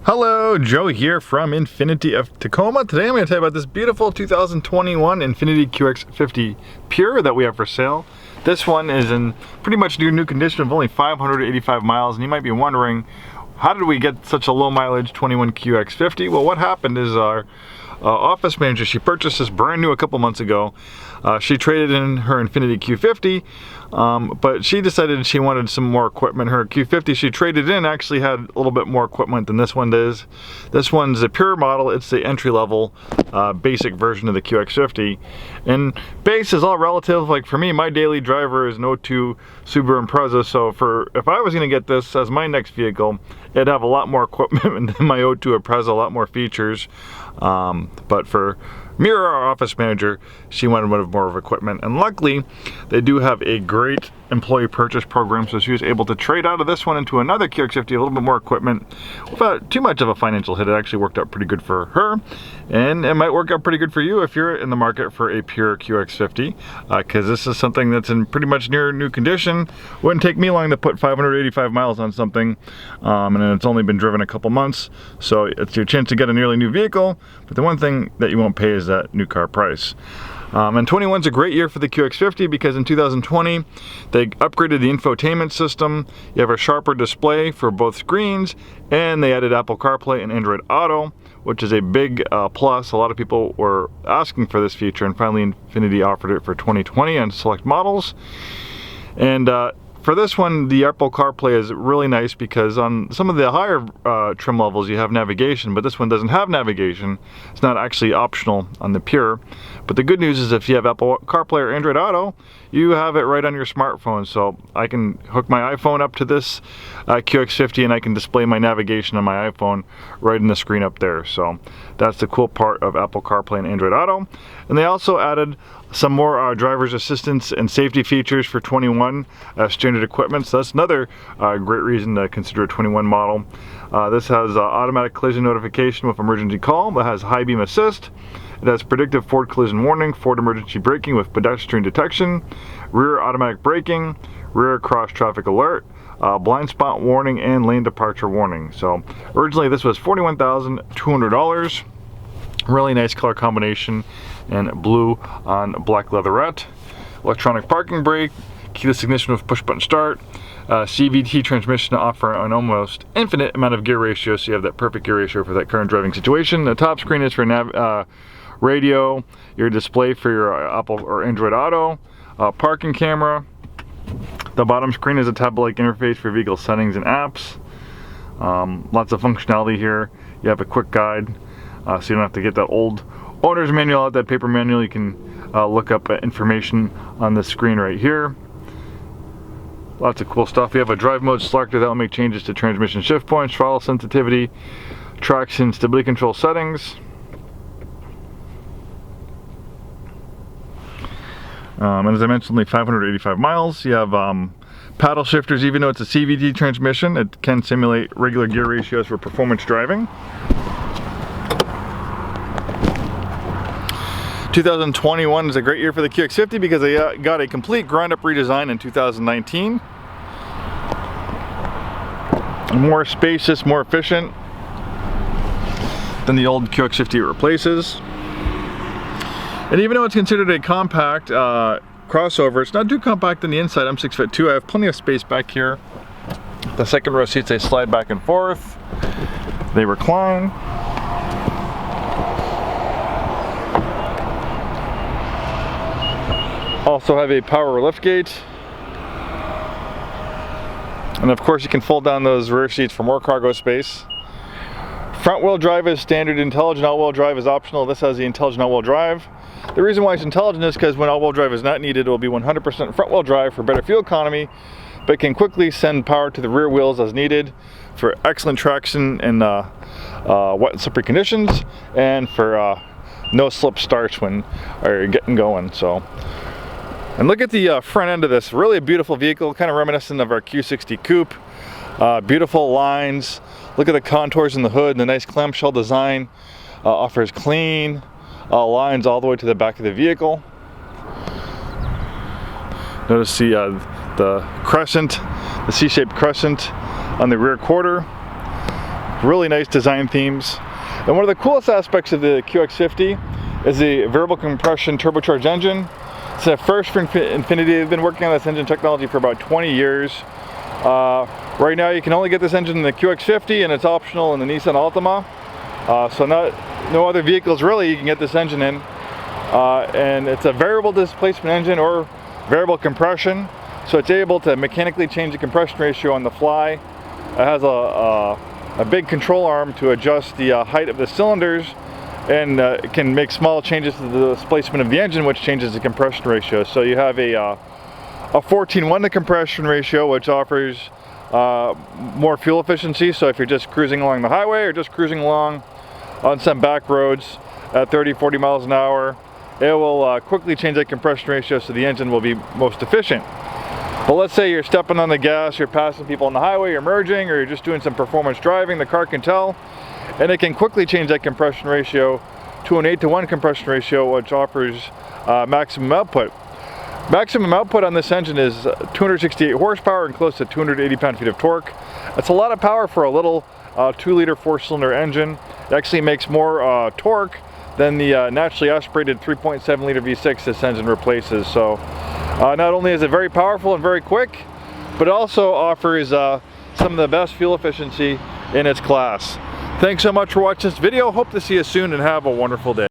Hello, Joe here from Infiniti of Tacoma. Today I'm going to tell you about this beautiful 2021 Infiniti QX50 Pure that we have for sale. This one is in pretty much new condition of only 585 miles, and you might be wondering, how did we get such a low mileage 21 QX50? Well, what happened is our office manager, she purchased this brand new a couple months ago. She traded in her Infiniti Q50, but she decided she wanted some more equipment. Her Q50 she traded in actually had a little bit more equipment than this one does. This one's a pure model. It's the entry-level basic version of the QX50. And base is all relative. Like for me, my daily driver is an 02 Subaru Impreza, so if I was going to get this as my next vehicle, it'd have a lot more equipment than my 02 Impreza, a lot more features. But for me or our office manager, she wanted more of equipment, and luckily they do have a great employee purchase program, so she was able to trade out of this one into another QX50, a little bit more equipment without too much of a financial hit. It actually worked out pretty good for her, and it might work out pretty good for you if you're in the market for a pure QX50, because this is something that's in pretty much near new condition. Wouldn't take me long to put 585 miles on something, and it's only been driven a couple months, so it's your chance to get a nearly new vehicle. But the one thing that you won't pay is that new car price. And 21's a great year for the QX50 because in 2020 they upgraded the infotainment system. You have a sharper display for both screens, and they added Apple CarPlay and Android Auto, which is a big plus. A lot of people were asking for this feature, and finally Infiniti offered it for 2020 on select models. And for this one, the Apple CarPlay is really nice because on some of the higher trim levels you have navigation, but this one doesn't have navigation. It's not actually optional on the Pure. But the good news is if you have Apple CarPlay or Android Auto, you have it right on your smartphone. So I can hook my iPhone up to this QX50 and I can display my navigation on my iPhone right in the screen up there. So that's the cool part of Apple CarPlay and Android Auto. And they also added some more driver's assistance and safety features for 21 standard equipment. So that's another great reason to consider a 21 model. This has automatic collision notification with emergency call. It has high beam assist. It has predictive forward collision warning, forward emergency braking with pedestrian detection, rear automatic braking, rear cross traffic alert, blind spot warning, and lane departure warning. So originally this was $41,200. Really nice color combination, and blue on black leatherette. Electronic parking brake, keyless ignition with push button start, CVT transmission to offer an almost infinite amount of gear ratio, so you have that perfect gear ratio for that current driving situation. The top screen is for radio, your display for your Apple or Android Auto, parking camera. The bottom screen is a tablet-like interface for vehicle settings and apps. Lots of functionality here. You have a quick guide, so you don't have to get that old owner's manual out, that paper manual. You can look up information on the screen right here. Lots of cool stuff. You have a drive mode selector that will make changes to transmission shift points, throttle sensitivity, traction, stability control settings. And as I mentioned, only 585 miles. You have paddle shifters. Even though it's a CVT transmission, it can simulate regular gear ratios for performance driving. 2021 is a great year for the QX50 because they got a complete ground-up redesign in 2019. More spacious, more efficient than the old QX50 it replaces. And even though it's considered a compact crossover, it's not too compact on the inside. I'm 6'2". I have plenty of space back here. The second row seats, they slide back and forth. They recline. Also have a power liftgate, and of course you can fold down those rear seats for more cargo space. Front wheel drive is standard. Intelligent all-wheel drive is optional. This has the intelligent all-wheel drive. The reason why it's intelligent is because when all-wheel drive is not needed, it will be 100% front wheel drive for better fuel economy, but can quickly send power to the rear wheels as needed for excellent traction in wet and slippery conditions, and for no slip starts when you're getting going. And look at the front end of this. Really a beautiful vehicle, kind of reminiscent of our Q60 Coupe. Beautiful lines. Look at the contours in the hood, and the nice clamshell design offers clean lines all the way to the back of the vehicle. Notice the crescent, the C-shaped crescent on the rear quarter. Really nice design themes. And one of the coolest aspects of the QX50 is the variable compression turbocharged engine. It's a first for Infiniti. They've been working on this engine technology for about 20 years. Right now you can only get this engine in the QX50, and it's optional in the Nissan Altima. So no other vehicles really you can get this engine in. And it's a variable displacement engine or variable compression. So it's able to mechanically change the compression ratio on the fly. It has a big control arm to adjust the height of the cylinders, and it can make small changes to the displacement of the engine, which changes the compression ratio. So you have a 14:1 to compression ratio, which offers more fuel efficiency. So if you're just cruising along the highway or just cruising along on some back roads at 30-40 miles an hour, it will quickly change that compression ratio so the engine will be most efficient. But let's say you're stepping on the gas, you're passing people on the highway, you're merging, or you're just doing some performance driving, the car can tell, and it can quickly change that compression ratio to an 8:1 compression ratio, which offers maximum output. Maximum output on this engine is 268 horsepower and close to 280 pound-feet of torque. That's a lot of power for a little 2-liter 4-cylinder engine. It actually makes more torque than the naturally aspirated 3.7-liter V6 this engine replaces. So not only is it very powerful and very quick, but it also offers some of the best fuel efficiency in its class. Thanks so much for watching this video. Hope to see you soon and have a wonderful day.